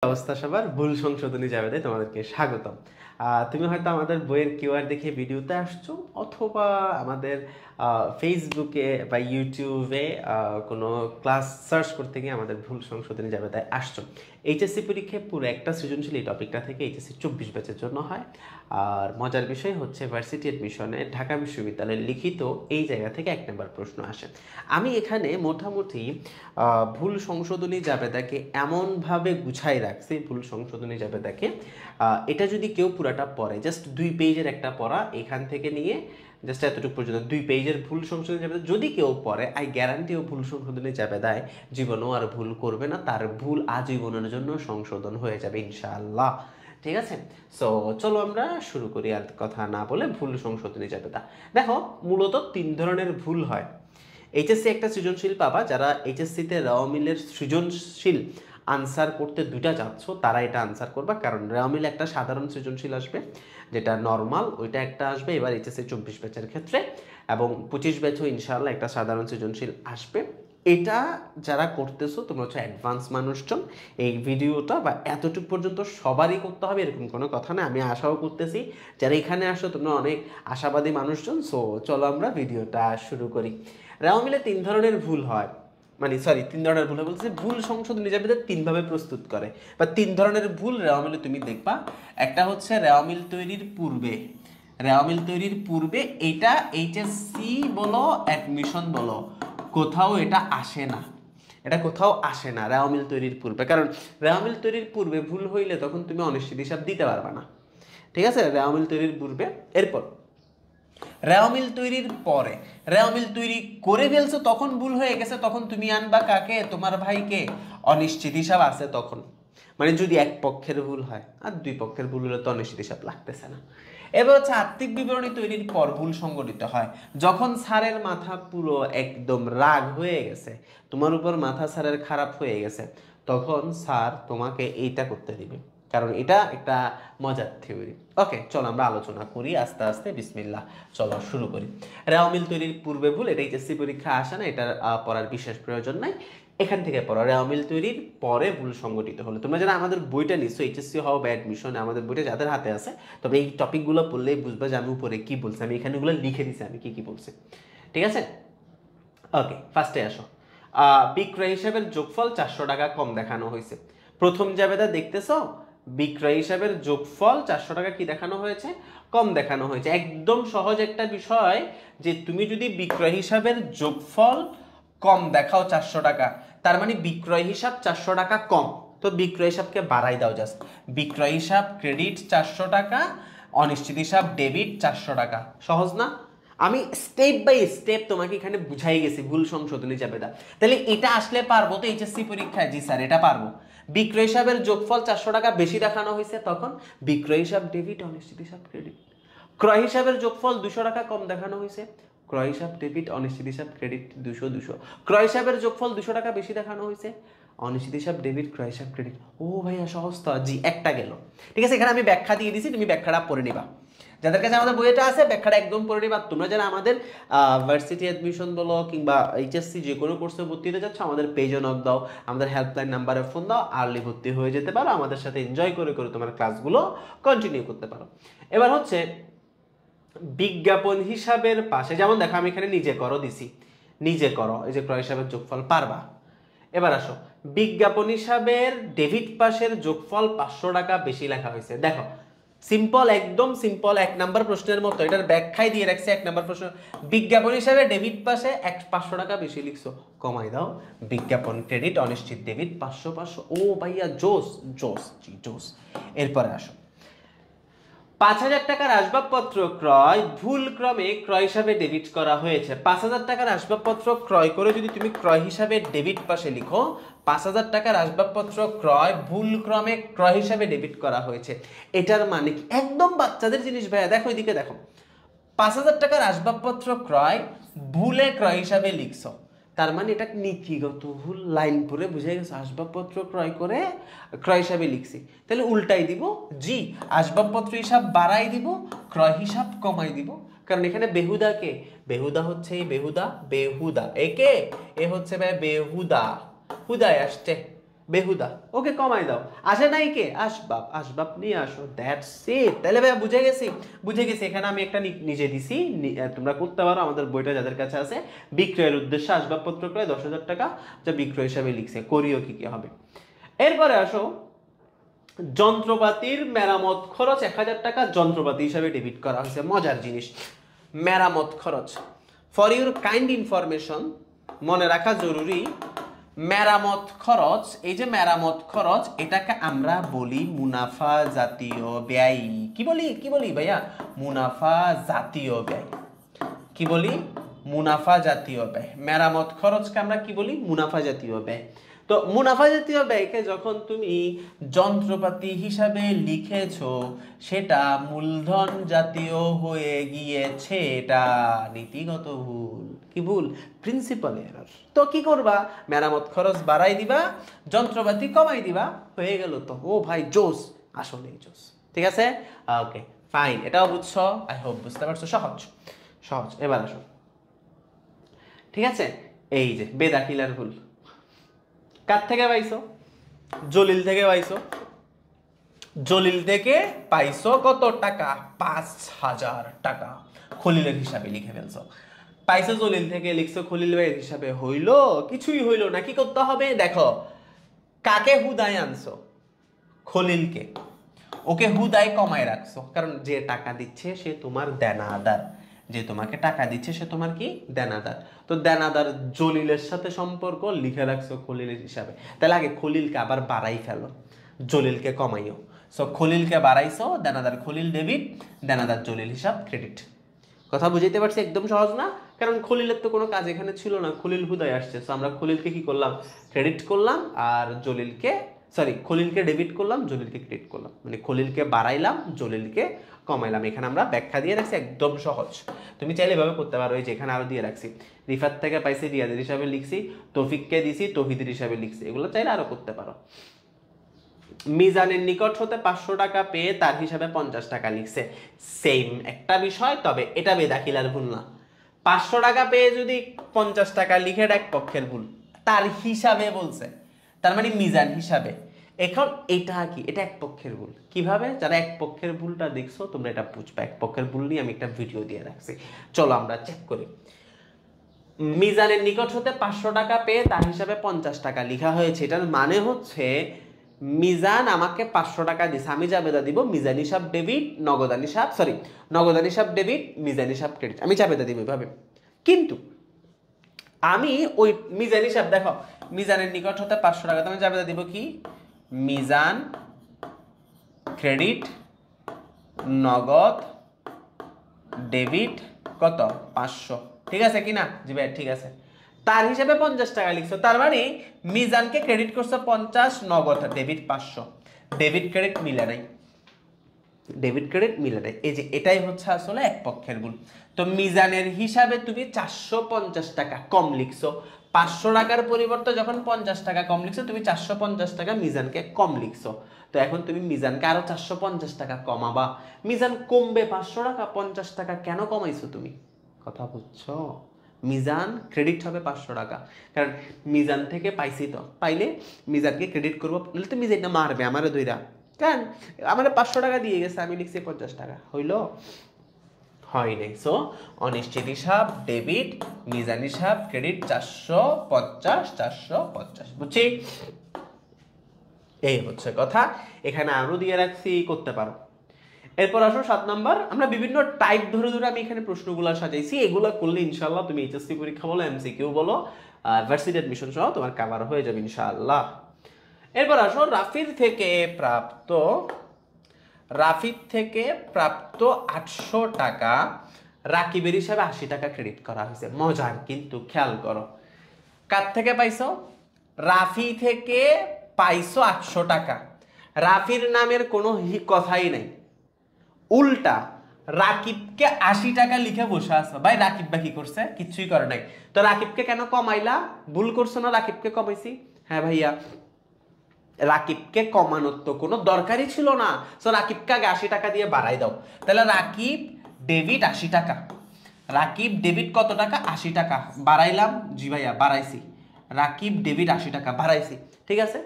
অবস্থা সবার ভুল সংশোধনী জাবেদায় তোমাদেরকে স্বাগতম। তুমি হয়তো আমাদের বইয়ের কিউআর দেখে ভিডিওতে আসছো, অথবা আমাদের ফেসবুকে বা ইউটিউবে কোনো ক্লাস সার্চ করতে গিয়ে আমাদের ভুল সংশোধনী জাবেদায় আসছো। এইচএসসি পরীক্ষায় পুরো একটা সৃজনশীল এই টপিকটা থেকে এইচএসসি 24 ব্যাচের জন্য হয়। আর মজার বিষয় হচ্ছে ভার্সিটি অ্যাডমিশনে ঢাকা বিশ্ববিদ্যালয়ের লিখিত এই জায়গা থেকে 1 নম্বর প্রশ্ন আসে। আমি এখানে মোটামুটি ভুল সংশোধনী জাবেদাকে এমনভাবে গুছাই রাখছি, ভুল সংশোধনী জাবেদাকে এটা যদি কেউ পুরাটা পড়ে, জাস্ট 2 পেজের একটা পড়া, এখান থেকে নিয়ে জাস্ট এতটুকু পর্যন্ত 2 পেজের ভুল সংশোধনী জাবেদা যদি কেউ পড়ে, আই গ্যারান্টি ও ভুল সংশোধনী জাবেদায় জীবনেও আর ভুল করবে না, তার ভুল আজীবনের জন্য সংশোধন হয়ে যাবে ইনশাআল্লাহ। ঠিক আছে, সো চলো আমরা শুরু করি, আর কথা না বলে ভুল সংশোধনী জাবেদা। দেখো, মূলত 3 ধরনের ভুল হয়। এইচএসসি একটা সৃজনশীল পাবা, যারা এইচএসসিতে রেওয়া মিলের সৃজনশীল আনসার করতে 2টা যাচ্ছ তারা এটা আনসার করবা, কারণ রেওয়া মিল একটা সাধারণ সৃজনশীল আসবে যেটা নর্মাল, ওইটা একটা আসবে এবার এইচএসসি 24 ব্যাচের ক্ষেত্রে, এবং 25 ব্যাচও ইনশাআল্লাহ একটা সাধারণ সৃজনশীল আসবে। এটা যারা করতেছো তোমরা হচ্ছে অ্যাডভান্স মানুষজন, এই ভিডিওটা বা এতটুকু পর্যন্ত সবারই করতে হবে এরকম কোনো কথা না। আমি আশাও করতেছি যারা এখানে আসো তোমরা অনেক আশাবাদী মানুষজন। সো চলো আমরা ভিডিওটা শুরু করি। রেওয়া মিলে 3 ধরনের ভুল হয়, মানে সরি 3 ধরনের ভুল হয় বলছে, ভুল সংশোধনী জাবেদা 3 ভাবে প্রস্তুত করে, বা 3 ধরনের ভুল রেওয়া মিলে তুমি দেখবা। একটা হচ্ছে রেওয়া মিল তৈরির পূর্বে, রেওয়া মিল তৈরির পূর্বে এটা এইচএসসি বলো অ্যাডমিশন বলো কোথাও এটা আসে না, এটা কোথাও আসে না রেওয়া মিল তৈরির পূর্বে, কারণ রেওয়া মিল তৈরির পূর্বে ভুল হইলে তখন তুমি অনিশ্চিত হিসাব দিতে পারবে না। ঠিক আছে, রেওয়া মিল তৈরির পূর্বে। এরপর রেওয়া মিল তৈরির পরে, রেওয়া মিল তৈরি করে ফেলছো তখন ভুল হয়ে গেছে, তখন তুমি আনবা কাকে? তোমার ভাইকে। অনিশ্চিত হিসাব আছে তখন, মানে যদি এক পক্ষের ভুল হয়, আর 2 পক্ষের ভুল হলে তো অনিশ্চিত হিসাব লাগতেছে না। এবার হচ্ছে আর্থিক বিবরণী তৈরির পর ভুল সংগঠিত হয়, যখন স্যারের মাথা পুরো একদম রাগ হয়ে গেছে, তোমার উপর মাথা স্যারের খারাপ হয়ে গেছে, তখন স্যার তোমাকে এইটা করতে দিবে, কারণ এটা একটা মজার থিওরি। ওকে, চলো আমরা আলোচনা করি আস্তে আস্তে, বিসমিল্লাহ, চলো শুরু করি। রেওয়া মিল তৈরির পূর্বে ভুল, এটা এইচএসসি পরীক্ষা আসে না, এটার পড়ার বিশেষ প্রয়োজন নাই, এখান থেকে পড়ো। রেওয়া মিল তৈরির পরে ভুল সংগঠিত হলো, তোমরা যারা আমাদের বইটা নিচ্ছ এইচএসসি হও বা অ্যাডমিশন, আমাদের বইটা যাদের হাতে আছে, তবে এই টপিকগুলো পড়লেই বুঝবা যে আমি উপরে কি বলছি, আমি এখানেগুলো লিখে দিছি আমি কি কি বলছি। ঠিক আছে, ওকে, ফার্স্টে আসো। বিক্রয় হিসাবের যোগফল 400 টাকা কম দেখানো হয়েছে। প্রথম জাবেদা দেখতেছো, বিক্রয় হিসাবের যোগফল 400 টাকা কি দেখানো হয়েছে? কম দেখানো হয়েছে। একদম সহজ একটা বিষয়, যে তুমি যদি বিক্রয় হিসাবের যোগফল কম দেখাও 400 টাকা, তার মানে বিক্রয় হিসাব 400 টাকা কম, তো বিক্রয় হিসাবকে বাড়াই দাও জাস্ট। বিক্রয় হিসাব ক্রেডিট 400 টাকা, অনিশ্চিত হিসাব ডেবিট 400 টাকা। সহজ না? আমি স্টেপ বাই স্টেপ তোমাকে এখানে বুঝাই গেছি ভুল সংশোধনী জাবেদা। তাহলে এটা আসলে পারবো তো এইচএসসি পরীক্ষায়? জি স্যার, এটা পারবো। বিক্রয় হিসাবের যোগফল 400 টাকা বেশি দেখানো হয়েছে, তখন বিক্রয় হিসাব ডেবিট, অনিশ্চিত হিসাব ক্রেডিট। ক্রয় হিসাবের যোগফল 200 টাকা কম দেখানো হয়েছে, ক্রয় হিসাব ডেবিট, অনিশ্চিত হিসাব ক্রেডিট, 200 200। ক্রয় হিসাবের যোগফল 200 টাকা বেশি দেখানো হয়েছে, অনিশ্চিত হিসাব ডেবিট, ক্রয় হিসাব ক্রেডিট। ও ভাইয়া সহজ তো, জি একটা গেল। ঠিক আছে, এখানে আমি ব্যাখ্যা দিয়ে দিছি, তুমি ব্যাখ্যাটা পড়ে নিবা। যাদের কাছে আমাদের বইটা আছে ব্যাখ্যাটা একদম পড়ে নিবা। তোমরা যারা আমাদের ভার্সিটি অ্যাডমিশন বলো কিংবা এইচএসসি যে কোনো কোর্সে ভর্তি হতে যাচ্ছ, আমাদের পেজে নক দাও, আমাদের হেল্পলাইন নাম্বারে ফোন দাও, আর্লি ভর্তি হয়ে যেতে পারো, আমাদের সাথে এনজয় করে করে তোমার ক্লাসগুলো কন্টিনিউ করতে পারো। এবার হচ্ছে বিজ্ঞাপন হিসাবের পাশে, যেমন দেখো আমি এখানে নিজে করো দিছি, নিজে করো, এই যে ক্রয় হিসাবের যোগফল পারবা। এবার আসো, বিজ্ঞাপন হিসাবের ডেবিট পাশের যোগফল 500 টাকা বেশি লেখা হয়েছে। দেখো সিম্পল, একদম সিম্পল, 1 নাম্বার প্রশ্নের মতো, এটার ব্যাখ্যাই দিয়ে রাখছে 1 নাম্বার প্রশ্ন। বিজ্ঞাপন হিসাবে ডেবিট পাশে 500 টাকা বেশি লিখছো, কমাই দাও। বিজ্ঞাপন ক্রেডিট, অনিশ্চিত ডেবিট 500 500। ও ভাইয়া জোস জোস, জি জোস। এরপরে আসো, 5000 টাকার আসবাবপত্র ক্রয় ভুল ক্রমে ক্রয় হিসাবে ডেবিট করা হয়েছে। 5000 টাকার আসবাবপত্র ক্রয় করে যদি তুমি ক্রয় হিসাবে ডেবিট পাশে লিখো, 5000 টাকার আসবাবপত্র ক্রয় ভুল ক্রমে ক্রয় হিসাবে ডেবিট করা হয়েছে, এটার মানে কি? একদম বাচ্চাদের জিনিস ভাইয়া, দেখো এদিকে দেখো, 5000 টাকার আসবাবপত্র ক্রয় ভুলে ক্রয় হিসাবে লিখছো, তার মানে এটা নীতিগত ভুল। লাইন পড়ে বুঝে গেছে আসবাবপত্র ক্রয় করে ক্রয় হিসাবে লিখছি, তাহলে উল্টাই দিব, জি আসবাবপত্র হিসাব বাড়াই দিব, ক্রয় হিসাব কমাই দিব, কারণ এখানে বেহুদা কে? বেহুদা হচ্ছে এই বেহুদা, বেহুদা একে, এ হচ্ছে ভাই বেহুদা, হুদায় আসছে, বেহুদা, ওকে কমাই দাও। আসে নাই কে? আসবাব, আসবাব নিয়ে আসো, দ্যাটস ইট। তাহলে ভাইয়া বুঝে গেছি, বুঝে গেছি। এখানে আমি একটা নিজে দিছি, তোমরা করতে পারো। আমাদের বইটা যাদের কাছে আছে, বিক্রয়ের উদ্দেশ্যে আসবাবপত্র ক্রয় 10,000 টাকা, যা বিক্রয় হিসাবে লিখছে। করিও কি কি হবে। এরপরে আসো, যন্ত্রপাতির মেরামত খরচ 1,000 টাকা যন্ত্রপাতি হিসাবে ডেবিট করা হয়েছে। মজার জিনিস, মেরামত খরচ। ফর ইউর কাইন্ড ইনফরমেশন, মনে রাখা জরুরি, মেরামত খরচ, এই যে মেরামত খরচ, এটাকে আমরা বলি মুনাফা জাতীয় ব্যয়। কি বলি, কি বলি ভাইয়া? মুনাফা জাতীয় ব্যয়। কি বলি? মুনাফা জাতীয় ব্যয়। মেরামত খরচকে আমরা কি বলি? মুনাফা জাতীয় ব্যয়। তো মুনাফা জাতীয় ব্যয়কে যখন তুমি যন্ত্রপাতি হিসাবে লিখেছো, সেটা মূলধন জাতীয় হয়ে গিয়েছে। এটা নীতিগত ভুল। কি ভুল? Principal error. তো কি করবা? মেরামত খরচ বাড়াই দিবা, যন্ত্রপাতি কমাই দিবা, হয়ে গেল তো। ও ভাই জোস, আসলেই জোস। ঠিক আছে, ওকে ফাইন। এটাও বুঝছো? আই হোপ বুঝতে পারছো। সহজ সহজ। এবার আসো, ঠিক আছে। এই যে বেদাখিলার ভুল কার থেকে পাইছো? জলিল থেকে পাইছো। জলিল থেকে পাইছো কত টাকা? 5,000 টাকা। খলিলের হিসাবে লিখে ফেলছো। পাইছো জলিল থেকে, লিখছো খলিল ভাইয়ের হিসাবে। হইলো? কিছুই হইলো না। কি করতে হবে দেখো, কাকে হুদায় আনছো? খলিলকে। ওকে হুদায় কমায় রাখছো, কারণ যে টাকা দিচ্ছে সে তোমার দেনাদার। যে তোমাকে টাকা দিচ্ছে সে তোমার কি? দেনাদার। তো দেনাদার জলিলের সাথে সম্পর্ক, লিখে রাখছো খলিলের হিসাবে। তাহলে আগে খলিলকে আবার বাড়াই ফেলো, জলিলকে কমাইও। সো খলিলকে বাড়াইছো, দেনাদার খলিল ডেবিট, দেনাদার জলিল হিসাব ক্রেডিট। কথা বুঝাইতে পারছি? একদম সহজ না? কারণ খলিলের তো কোনো কাজ এখানে ছিল না, খলিল হুদায় আসছে। সো আমরা খলিলকে কি করলাম? ক্রেডিট করলাম, আর জলিলকে, সরি, খলিলকে ডেবিট করলাম, জলিলকে ক্রেডিট করলাম। মানে খলিলকে বাড়াইলাম, জলিলকে কমাইলাম। এখানে আমরা ব্যাখ্যা দিয়ে রাখছি, একদম সহজ। তুমি চাইলে এভাবে করতে পারো। এই যে এখানে আরো দিয়ে রাখছি, রিফাত থেকে পাইছি রিয়াদের হিসাবে লিখছি, তৌফিককে দিছি তৌহিদের হিসাবে লিখছি। এগুলো চাইলে আরো করতে পারো। মিজানের নিকট হতে 500 টাকা পেয়ে তার হিসাবে 50 টাকা লিখছে। সেম একটা বিষয়, তবে এটা বেদাখিলার ভুল না। 500 টাকা পেয়ে যদি 50 টাকা লিখে, এক পক্ষের ভুল। তার হিসাবে বলছে, তার মানে মিজান হিসাবে। এখন এটা কি? এটা এক পক্ষের ভুল। কিভাবে? যারা এক পক্ষের ভুলটা দেখছো তোমরা এটা বুঝবে। এক পক্ষের ভুল নিয়ে আমি একটা ভিডিও দিয়ে রাখছি, চলো আমরা চেক করি। মিজানের নিকট হতে 500 টাকা পেয়ে তার হিসাবে 50 টাকা লেখা হয়েছে। এটার মানে হচ্ছে মিজান আমাকে 500 টাকা দিছে, আমি জাবেদা দিব মিজান হিসাব ডেবিট, নগদান হিসাব, সরি, নগদান হিসাব ডেবিট, মিজান হিসাব ক্রেডিট। আমি জাবেদা দিব এভাবে। কিন্তু আমি ওই মিজান হিসাব, দেখো, মিজানের নিকট হতে 500 টাকা, আমি জাবেদা দিব কি? মিজান ক্রেডিট, নগদ ডেবিট, কত? 500। ঠিক আছে কি না? জি ভাই ঠিক আছে। তার হিসাবে 50 টাকা লিখছো, তার মানে মিজানকে ক্রেডিট করছো 50, নগদ ডেবিট 500। ডেবিট ক্রেডিট মিলে নাই, ডেবিট ক্রেডিট মিলে নাই। এই যে এটাই হচ্ছে আসলে এক পক্ষের ভুল। তো মিজানের হিসাবে তুমি 450 টাকা কম লিখছো। 500 টাকার পরিবর্তে যখন 50 টাকা কম লিখছো, তুমি 450 টাকা মিজানকে কম লিখছো। তো এখন তুমি মিজানকে আরো 450 টাকা কমাবা। মিজান কমবে 500 টাকা, 50 টাকা কেন কমাইছো তুমি? কথা বুঝছো? মিজান ক্রেডিট হবে 500 টাকা, কারণ মিজান থেকে পাইছি, তো পাইলে মিজানকে ক্রেডিট করবো, নাহলে তো মিজানটা মারবে আমারে দইরা। কেন? আমার 500 টাকা দিয়ে গেছে, আমি লিখছি 50 টাকা। হইলো? হয় নাই। সো অনিশ্চিত হিসাব ডেবিট, মিজান হিসাব ক্রেডিট, 450, 450। বুঝছি? এই হচ্ছে কথা। এখানে আরো দিয়ে রাখছি, করতে পারো। এরপর আসো 7 নাম্বার। আমরা বিভিন্ন টাইপ ধরে ধরে আমি এখানে প্রশ্নগুলো সাজাইছি। এগুলো করলে ইনশাআল্লাহ তুমি এইচএসসি পরীক্ষা বলো, এমসিকিউ বলো, ভার্সিটি অ্যাডমিশন সহ তোমার কভার হয়ে যাবে ইনশাআল্লাহ। এরপর আসো, রাফির থেকে প্রাপ্ত 800 টাকা রাকিবের হিসাবে 80 টাকা ক্রেডিট করা হয়েছে। মজার কিন্তু, খেয়াল করো, কার থেকে পাইছো? রাফি থেকে পাইছো 800 টাকা। রাফির নামের কোনো কথাই নাই, উল্টা রাকিবকে 80 টাকা লিখে বসে আছো। ভাই রাকিব বা কি করছে? কিছুই করে নাই। তো রাকিবকে কেন কমাইলা? ভুল করছো না? রাকিবকে কমাইছি। হ্যাঁ ভাইয়া, রাকিবকে কমানোর তো কোনো দরকারই ছিল না। সো রাকিবকে আগে 80 টাকা দিয়ে বাড়াই দাও। তাহলে রাকিব ডেবিট 80 টাকা, রাকিব ডেবিট কত টাকা? 80 টাকা। বাড়াইলাম, জি ভাইয়া বাড়াইছি। রাকিব ডেবিট 80 টাকা বাড়াইছি, ঠিক আছে।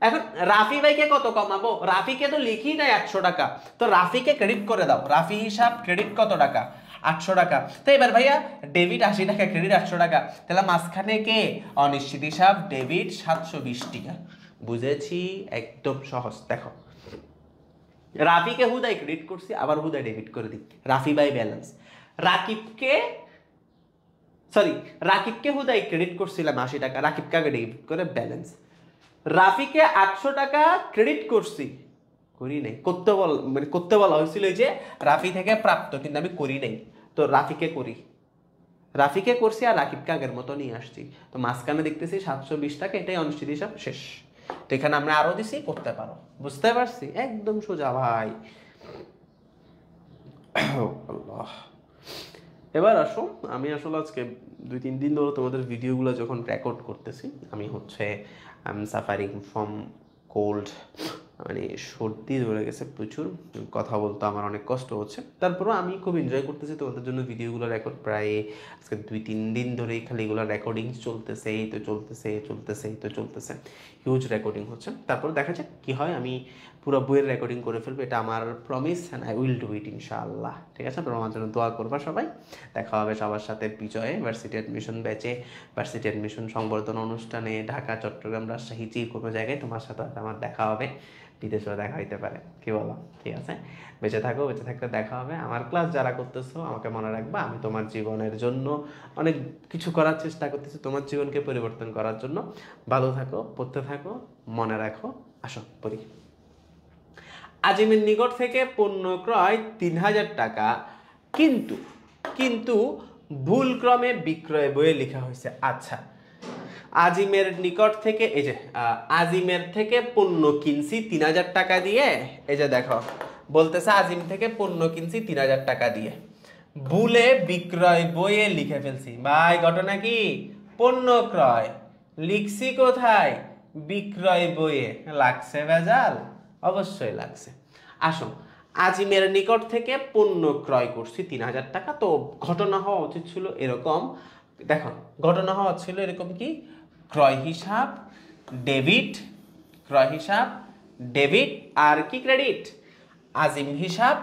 এখন রাফি ভাইকে কত কমাবো? রাফিকে তো লিখি নাই 800 টাকা, তো রাফিকে ক্রেডিট করে দাও। রাফি হিসাব ক্রেডিট কত টাকা? 800 টাকা। তো এবার ভাইয়া ডেবিট 80 টাকা, ক্রেডিট 800 টাকা, তাহলে মাঝখানে কে? অনিশ্চিত হিসাব ডেবিট 720 টাকা। বুঝেছি, একদম সহজ। দেখো রাফিকে হুদাই ক্রেডিট করছি, আবার হুদাই ডেবিট করে দিই। রাফি বাই ব্যালেন্স। রাকিবকে রাকিবকে হুদাই ক্রেডিট করছিলাম 80 টাকা, রাকিবকে আগে ডেবিট করে ব্যালেন্স। রাফিকে 800 টাকা ক্রেডিট করছি, করি নাই, করতে বলা হয়েছিল যে রাফি থেকে প্রাপ্ত, কিন্তু আমি করি নাই, তো রাফিকে করি। রাফিকে করছি আর রাকিবকে আগের মতো নিয়ে আসছি, তো মাঝখানে দেখতেছি 720 টাকা, এটাই অনিশ্চিত হিসাব শেষ। তো এখানে আমরা আরো দিছি, করতে পারো। বুঝতে পারছি, একদম সোজা ভাই। আল্লাহ। এবার আসো, আমি আসলে আজকে 2-3 দিন ধরে তোমাদের ভিডিওগুলো যখন রেকর্ড করতেছি, আমি সাফারিং ফ্রম কোল্ড, মানে সর্দি ধরে গেছে প্রচুর, কথা বলতে আমার অনেক কষ্ট হচ্ছে। তারপরেও আমি খুব এনজয় করতেছি তোমাদের জন্য ভিডিওগুলো রেকর্ড। প্রায় আজকে 2-3 দিন ধরেই খালি এগুলো রেকর্ডিং চলতেছে, এই তো চলতেছে, হিউজ রেকর্ডিং হচ্ছে। তারপর দেখা যাক কী হয়। আমি পুরো বইয়ের রেকর্ডিং করে ফেলবো, এটা আমার promise, and I will do it ইনশাআল্লাহ। ঠিক আছে, তোমরা আমার জন্য দোয়া করবা সবাই। দেখা হবে সবার সাথে বিজয়ে, ভার্সিটি অ্যাডমিশন ব্যাচে, ভার্সিটি অ্যাডমিশন সংবর্ধনা অনুষ্ঠানে, ঢাকা, চট্টগ্রাম, রাজশাহী, যে কোনো জায়গায় তোমার সাথে আমার দেখা হবে। বিদেশেও দেখা হইতে পারে, কি বলো? ঠিক আছে, বেঁচে থাকো, বেঁচে থাকতে দেখা হবে। আমার ক্লাস যারা করতেছো আমাকে মনে রাখবা, আমি তোমার জীবনের জন্য অনেক কিছু করার চেষ্টা করতেছি, তোমার জীবনকে পরিবর্তন করার জন্য। ভালো থাকো, পড়তে থাকো, মনে রাখো। আসো পড়ি। আজিমের নিকট থেকে পণ্য ক্রয় 3000 টাকা, কিন্তু কিন্তু ভুলক্রমে বিক্রয় বইয়ে লেখা হয়েছে। আচ্ছা, আজিমের নিকট থেকে, এই যে আজিমের থেকে পণ্য কিনছি 3000 টাকা দিয়ে, এই যে দেখো বলতেছে আজিম থেকে পণ্য কিনছি 3000 টাকা দিয়ে, ভুলে বিক্রয় বইয়ে লিখে ফেলছি। ভাই ঘটনা কি? পণ্য ক্রয় লিখছি কোথায়? বিক্রয় বইয়ে। লাগছে ভেজাল? অবশ্যই লাগছে। আসো, আজিমের নিকট থেকে পণ্য ক্রয় করছি 3000 টাকা, তো ঘটনা হওয়া উচিত ছিল এরকম। দেখো ঘটনা হওয়া ছিল এরকম কি, ক্রয় হিসাব ডেবিট, ক্রয় হিসাব ডেবিট, আর কি ক্রেডিট, আজিম হিসাব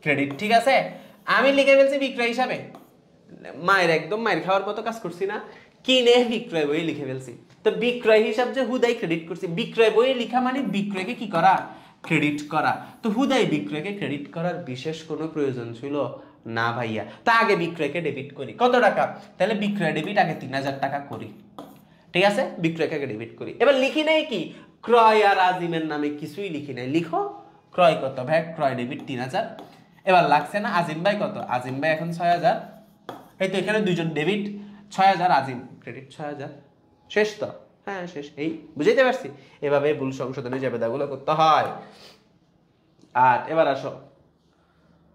ক্রেডিট। ঠিক আছে, আমি লিখে ফেলছি বিক্রয় হিসাবে। একদম মায়ের খাওয়ার মতো কাজ করছি না, কিনে বিক্রয় বই লিখে ফেলছি। তো বিক্রয় হিসাব যে হুদাই ক্রেডিট করছি, বিক্রয় বইয়ে লিখা মানে বিক্রয়কে কি করা? ক্রেডিট করা। তো হুদাই বিক্রয়কে ক্রেডিট করার বিশেষ কোনো প্রয়োজন ছিল না ভাইয়া। তা আগে বিক্রয়কে ডেবিট করি। কত টাকা? তাহলে বিক্রয় ডেবিট আগে 3000 টাকা করি। ঠিক আছে, বিক্রয়কে আগে ডেবিট করি। এবার লিখি নাই কি, ক্রয় আর আজিমের নামে কিছুই লিখি নাই। লিখো ক্রয় কত ভাই, ক্রয় ডেবিট 3000। এবার লাগছে না আজিম ভাই কত? আজিম ভাই এখন 6000। এই তো এখানে দুইজন ডেবিট 6000, আজিম ক্রেডিট 6000। শেষ তো? হ্যাঁ শেষ। এই বুঝাইতে পারছি? এভাবে ভুল সংশোধনের জাবেদাগুলো করতে হয়। আর এবার আসো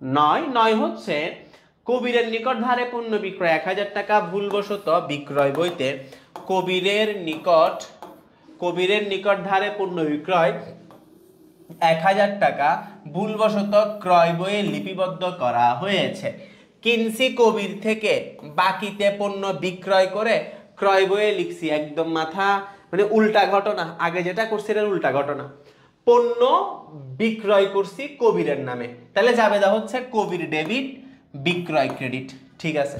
9 হচ্ছে কবিরের নিকট ধারে পণ্য বিক্রয় 1000 টাকা, ভুলবশত বিক্রয় বইতে কবিরের নিকট ধারে পণ্য বিক্রয় 1000 টাকা ভুলবশত ক্রয় বইয়ে লিপিবদ্ধ করা হয়েছে। কিনছি কবির থেকে, বাকিতে পণ্য বিক্রয় করে ক্রয় বইয়ে লিখছি। একদম মাথা, মানে উল্টা ঘটনা। আগে যেটা করছি এর উল্টা ঘটনা। পণ্য বিক্রয় করছি কবিরের নামে, তাহলে জাবেদা হচ্ছে কবির ডেবিট, বিক্রয় ক্রেডিট। ঠিক আছে,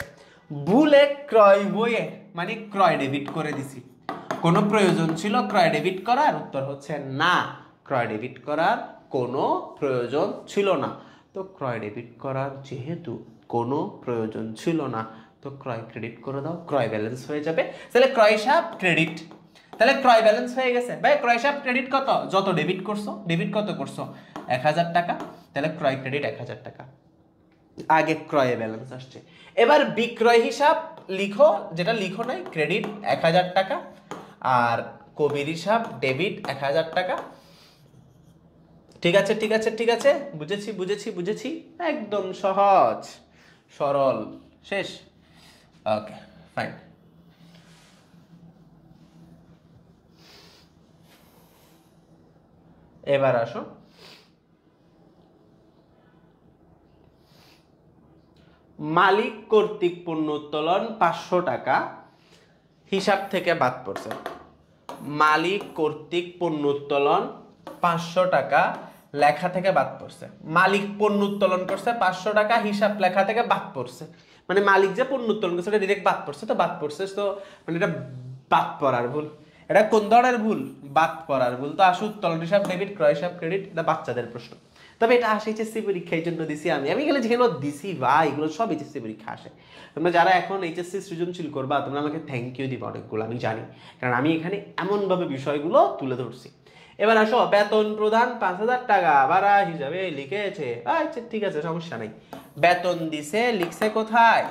ভুলে ক্রয় বইয়ে মানে ক্রয় ডেবিট করে দিছি। কোনো প্রয়োজন ছিল ক্রয় ডেবিট করার? উত্তর হচ্ছে না, ক্রয় ডেবিট করার কোনো প্রয়োজন ছিল না। তো ক্রয় ডেবিট করার যেহেতু কোনো প্রয়োজন ছিল না, তো ক্রয় ক্রেডিট করে দাও, ক্রয় ব্যালেন্স হয়ে যাবে। তাহলে ক্রয় হিসাব ক্রেডিট, তাহলে ক্রয় ব্যালেন্স হয়ে গেছে। ভাই ক্রয় হিসাব ক্রেডিট কত? যত ডেবিট করছো। ডেবিট কত করছো? 1000 টাকা, তাহলে ক্রয় ক্রেডিট 1000 টাকা। আগে ক্রয় ব্যালেন্স আসছে। এবার বিক্রয় হিসাব লিখো, যেটা লিখো নাই, ক্রেডিট 1000 টাকা, আর কবির হিসাব ডেবিট 1000 টাকা। ঠিক আছে ঠিক আছে ঠিক আছে, বুঝেছি বুঝেছি বুঝেছি, একদম সহজ সরল। শেষ? Okay fine. এবার আসো, মালিক কর্তৃক পণ্য উত্তোলন 500 টাকা হিসাব থেকে বাদ পড়ছে। মালিক কর্তৃক পণ্য উত্তোলন 500 টাকা লেখা থেকে বাদ পড়ছে। মালিক পণ্য উত্তোলন করছে 500 টাকা, হিসাব লেখা থেকে বাদ পড়ছে, মানে মালিক যে পণ্য উত্তোলন করছে এটা ডিরেক্ট বাদ পড়ছে, তো বাদ পড়ছে, তো মানে এটা বাদ পড়ার ভুল। এটা কোন ধরনের ভুল? বাদ পড়ার ভুল। তো আসলে উত্তোলন হিসাব ডেবিট, ক্রয় হিসাব ক্রেডিট, এটা বাচ্চাদের প্রশ্ন। তবে এটা আসে এইচএসসি পরীক্ষার জন্য দিছি আমি এগুলো যেগুলো দিছি ভাই, এগুলো সব এইচএসসি পরীক্ষা আসে। তোমরা যারা এখন এইচএসসি সৃজনশীল করবা তোমরা আমাকে থ্যাংক ইউ দিবা অনেকগুলো, আমি জানি, কারণ আমি এখানে এমনভাবে বিষয়গুলো তুলে ধরছি। এবার আসো, বেতন প্রদান 5,000 টাকা ভাড়া হিসাবে লিখেছে, আচ্ছা ঠিক আছে সমস্যা নাই। বেতন দিছে, লিখছে কোথায়?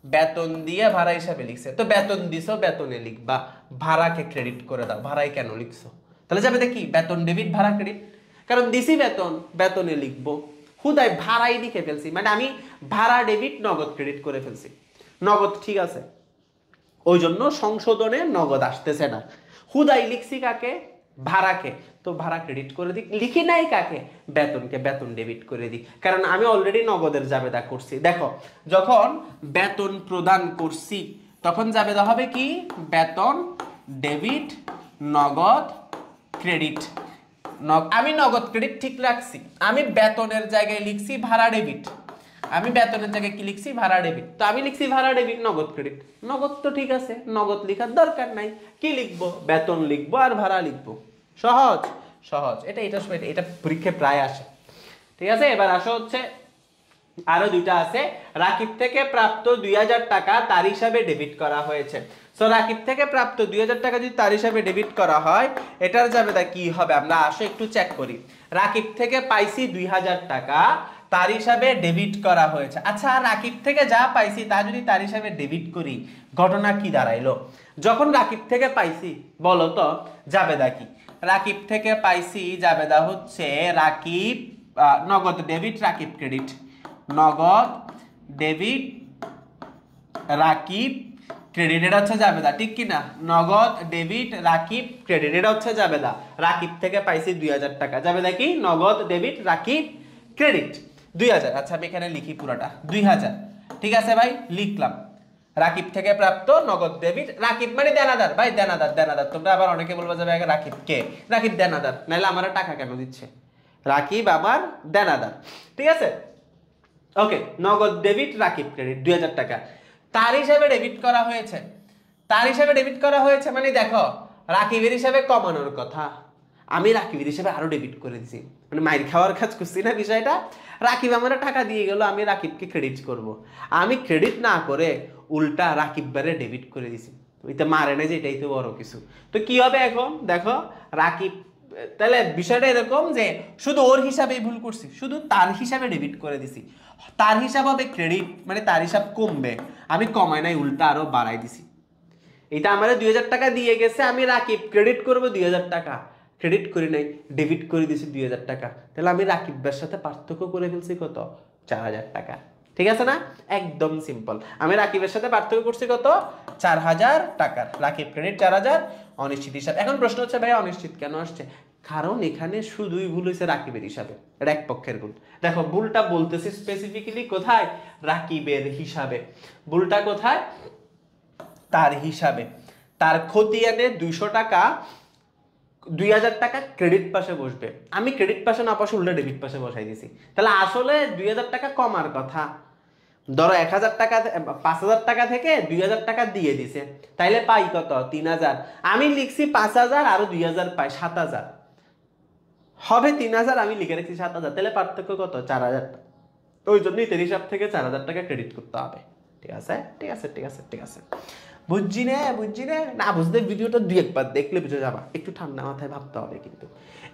বেতন দিয়ে ভাড়া হিসাবে লিখছে, তো বেতন দিছো বেতনে লিখবা, ভাড়াকে ক্রেডিট করে দাও, ভাড়ায় কেন লিখছো? তাহলে যাবে দেখি বেতন ডেবিট ভাড়া ক্রেডিট, কারণ দিছি বেতন, বেতনে লিখবো, হুদায় ভাড়াই লিখে ফেলছি, মানে আমি ভাড়া ডেবিট নগদ ক্রেডিট করে ফেলছি। নগদ ঠিক আছে, ওই জন্য সংশোধনে নগদ আসতেছে না, হুদাই লিখছি কাকে? ভাড়াকে, তো ভাড়া ক্রেডিট করে দিই। লিখি নাই কাকে? বেতনকে, বেতন ডেবিট করে দিই, কারণ আমি অলরেডি নগদের জাবেদা করছি। দেখো, যখন বেতন প্রদান করছি তখন জাবেদা হবে কি? বেতন ডেবিট নগদ ক্রেডিট। আমি নগদ ক্রেডিট ঠিক রাখছি, আমি বেতনের জায়গায় লিখছি ভাড়া ডেবিট, আমি বেতনের জায়গায় কি লিখছি? ভাড়া ডেবিট, তো আমি লিখছি ভাড়া ডেবিট নগদ ক্রেডিট, নগদ তো ঠিক আছে, নগদ লেখার দরকার নাই, কি লিখবো? বেতন লিখবো আর ভাড়া লিখবো, সহজ সহজ। এটা পরীক্ষায় প্রায় আসে, ঠিক আছে। এবার আসো হচ্ছে আরো দুইটা আছে। রাকিব থেকে প্রাপ্ত 2,000 টাকা তার হিসাবে ডেবিট করা হয়েছে। সো রাকিব থেকে প্রাপ্ত 2,000 টাকা যদি তার হিসাবে ডেবিট করা হয়, এটার জাবেদা কি হবে? আমরা আসো একটু চেক করি। রাকিব থেকে পাইছি 2,000 টাকা, তার হিসাবে ডেবিট করা হয়েছে। আচ্ছা, রাকিব থেকে যা পাইছি তা যদি তার হিসাবে ডেবিট করি, ঘটনা কি দাঁড়াইলো? যখন রাকিব থেকে পাইছি, বলো তো জাবেদা কি? রাকিব থেকে পাইছি, জাবেদা হচ্ছে রাকিব নগদ ডেবিট রাকিব ক্রেডিট, নগদ ডেবিট রাকিব ক্রেডিট, এটা হচ্ছে জাবেদা, ঠিক কিনা? নগদ ডেবিট রাকিব ক্রেডিট, এটা হচ্ছে জাবেদা। রাকিব থেকে পাইছি 2,000 টাকা, জাবেদা কি? নগদ ডেবিট রাকিব ক্রেডিট 2,000। আচ্ছা, আমি এখানে লিখি পুরোটা 2,000, ঠিক আছে ভাই, লিখলাম। রাকিব থেকে প্রাপ্ত নগদ ডেবিট, রাকিব মানে দেনাদার ভাই, দেনাদার দেনাদার। তোমরা আবার অনেকে বলবো যে ভাই রাকিব কে? রাকিব দেনাদার, নাহলে আমার টাকা কেন দিচ্ছে? রাকিব আমার দেনাদার, ঠিক আছে। ওকে, নগদ ডেবিট রাকিব ক্রেডিট 2,000 টাকা তার হিসাবে ডেবিট করা হয়েছে। তার হিসাবে ডেবিট করা হয়েছে মানে দেখো, রাকিবের হিসাবে কমানোর কথা, আমি রাকিবের হিসাবে আরো ডেবিট করে দিছি, মানে মাইর খাওয়ার কাজ করছি না বিষয়টা। রাকিব আমার টাকা দিয়ে গেল, আমি রাকিবকে ক্রেডিট করব, আমি ক্রেডিট না করে উল্টা রাকিব বারে ডেবিট করে দিছি, এটা মারে না যে এটাই তো বড় কিছু। তো কি হবে এখন দেখো, রাকিব, তাহলে বিষয়টা এরকম যে শুধু ওর হিসাবেই ভুল করছি, শুধু তার হিসাবে ডেবিট করে দিছি, তার হিসাব হবে ক্রেডিট, মানে তার হিসাব কমবে, আমি কমাই নাই, উল্টা আরো বাড়াই দিছি। এটা আমার 2,000 টাকা দিয়ে গেছে, আমি রাকিব ক্রেডিট করবো 2,000 টাকা, ক্রেডিট করি নাই, ডেবিট করে দিছি 2,000 টাকা, তাহলে আমি রাকিবের সাথে পার্থক্য করে ফেলছি কত? 4,000 টাকা, ঠিক আছে না? একদম সিম্পল, আমি রাকিবের সাথে পার্থক্য করছি কত? 4,000 টাকার। রাকিব ক্রেডিট 4,000, অনিশ্চিত হিসাব। এখন প্রশ্ন হচ্ছে ভাই অনিশ্চিত কেন আসছে? কারণ এখানে শুধুই ভুল হয়েছে রাকিবের হিসাবে, এটা এক পক্ষের ভুল। দেখো, ভুলটা বলতেছি স্পেসিফিক্যালি কোথায়? রাকিবের হিসাবে। ভুলটা কোথায়? তার হিসাবে। তার খতিয়ানে 200 টাকা, 2,000 টাকা ক্রেডিট পাশে বসবে, আমি ক্রেডিট পাশে না পাশে উল্টা ডেবিট পাশে বসাই দিছি, তাহলে আসলে 2,000 টাকা কমার কথা। ধরো 1,000 টাকা, 5,000 টাকা থেকে 2,000 টাকা দিয়ে দিছে, তাইলে পাই কত? 3,000। আমি লিখছি 5,000, আরো 2,000 পাই 7,000, হবে 3,000, আমি লিখে রেখেছি 7,000, তাহলে পার্থক্য কত? 4,000 টাকা। ওই জন্যই তের হিসাব থেকে 4,000 টাকা ক্রেডিট করতে হবে, ঠিক আছে ঠিক আছে ঠিক আছে ঠিক আছে। বুঝছি না, বুঝছি না, না বুঝতে ভিডিওটা 2-1 বার দেখলে বুঝে যাবা, একটু ঠান্ডা মাথায় ভাবতে হবে কিন্তু।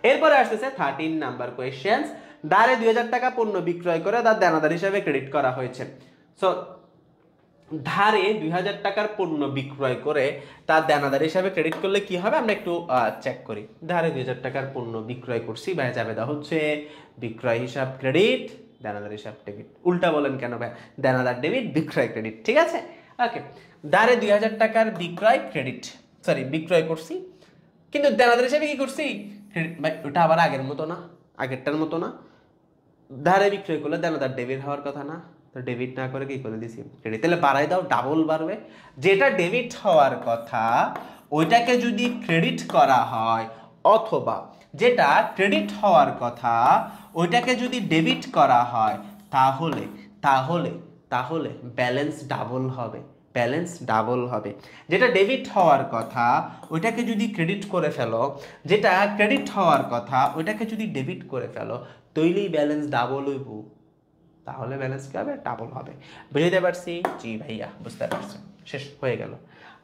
এরপরে আসতেছে 13 নাম্বার কোয়েশ্চেন্স। ধারে 2,000 টাকা পণ্য বিক্রয় করে তার দেনাদার হিসাবে ক্রেডিট করা হয়েছে। সো ধারে 2,000 টাকার পণ্য বিক্রয় করে তার দেনাদার হিসাবে ক্রেডিট করলে কি হবে আমরা একটু চেক করি। ধারে 2,000 টাকার পণ্য বিক্রয় করছি, ভাই জাবেদা হচ্ছে বিক্রয় হিসাব ক্রেডিট, দেনাদার হিসাব ডেবিট। উল্টা বলেন কেন ভাই? দেনাদার ডেবিট, বিক্রয় ক্রেডিট, ঠিক আছে। ওকে, ধারে 2,000 টাকার বিক্রয় ক্রেডিট, সরি বিক্রয় করছি, কিন্তু দেনাদার হিসাবে কি করছি? ক্রেডিট। ভাই ওটা আবার আগের মতো না, আগেরটার মতো না। ধারে বিক্রয় করলে দেনাদার ডেবিট হওয়ার কথা না, তো ডেবিট না করে কি করে দিছি? ক্রেডিট। তাহলে বাড়াই দাও, ডাবল বাড়বে। যেটা ডেবিট হওয়ার কথা ওইটাকে যদি ক্রেডিট করা হয়, অথবা যেটা ক্রেডিট হওয়ার কথা ওইটাকে যদি ডেবিট করা হয়, তাহলে তাহলে তাহলে ব্যালেন্স ডাবল হবে, ব্যালেন্স ডাবল হবে। যেটা ডেবিট হওয়ার কথা ওইটাকে যদি ক্রেডিট করে ফেলো, যেটা ক্রেডিট হওয়ার কথা ওইটাকে যদি ডেবিট করে ফেলো, তৈলেই ব্যালেন্স ডাবল হইব। তাহলে ব্যালেন্স কি হবে? ডাবল হবে। বুঝতে পারছি? জি ভাইয়া, বুঝতে পারছি। শেষ হয়ে গেল।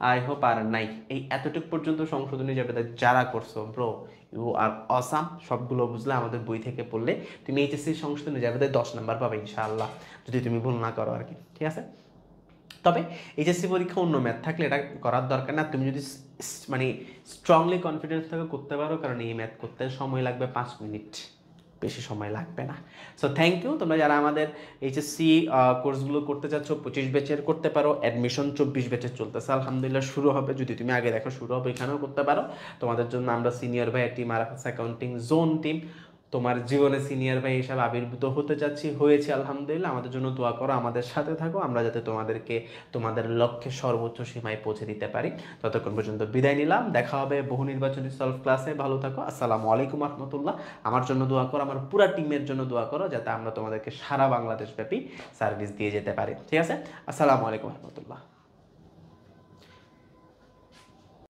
আই হোপ আর নাই। এই এতটুকু পর্যন্ত সংশোধনী যাবে যারা করছো, ব্রো ইউ আর অসাম। সবগুলো বুঝলে আমাদের বই থেকে পড়লে তুমি এইচএসসি সংশোধনী যাবে 10 নাম্বার পাবে ইনশাআল্লাহ, যদি তুমি ভুল না করো আর কি। ঠিক আছে? তবে এইচএসসি পরীক্ষা অন্য ম্যাথ থাকলে এটা করার দরকার না। তুমি যদি মানে স্ট্রংলি কনফিডেন্স থেকে করতে পারো, কারণ এই ম্যাথ করতে সময় লাগবে 5 মিনিট, বেশি সময় লাগবে না। So thank you. তোমরা যারা আমাদের এইচএসসি কোর্সগুলো করতে চাচ্ছ 25 ব্যাচের করতে পারো। অ্যাডমিশন 24 ব্যাচের চলতেছে, আলহামদুলিল্লাহ শুরু হবে। যদি তুমি আগে দেখো শুরু হবে, এখানেও করতে পারো। তোমাদের জন্য আমরা সিনিয়র ভাই team, Arafat accounting zone team, তোমার জীবনে সিনিয়র ভাই হিসাবে আবির্ভূত হতে চাচ্ছি, হয়েছে আলহামদুলিল্লাহ। আমাদের জন্য দোয়া করো, আমাদের সাথে থাকো, আমরা যাতে তোমাদেরকে তোমাদের লক্ষ্যে সর্বোচ্চ সীমায় পৌঁছে দিতে পারি। ততক্ষণ পর্যন্ত বিদায় নিলাম, দেখা হবে বহু নির্বাচনী সলভ ক্লাসে। ভালো থাকো, আসসালামু আলাইকুম রহমতুল্লাহ। আমার জন্য দোয়া করো, আমার পুরো টিমের জন্য দোয়া করো, যাতে আমরা তোমাদেরকে সারা বাংলাদেশ ব্যাপী সার্ভিস দিয়ে যেতে পারি। ঠিক আছে? আসসালামু আলাইকুম রহমতুল্লাহ।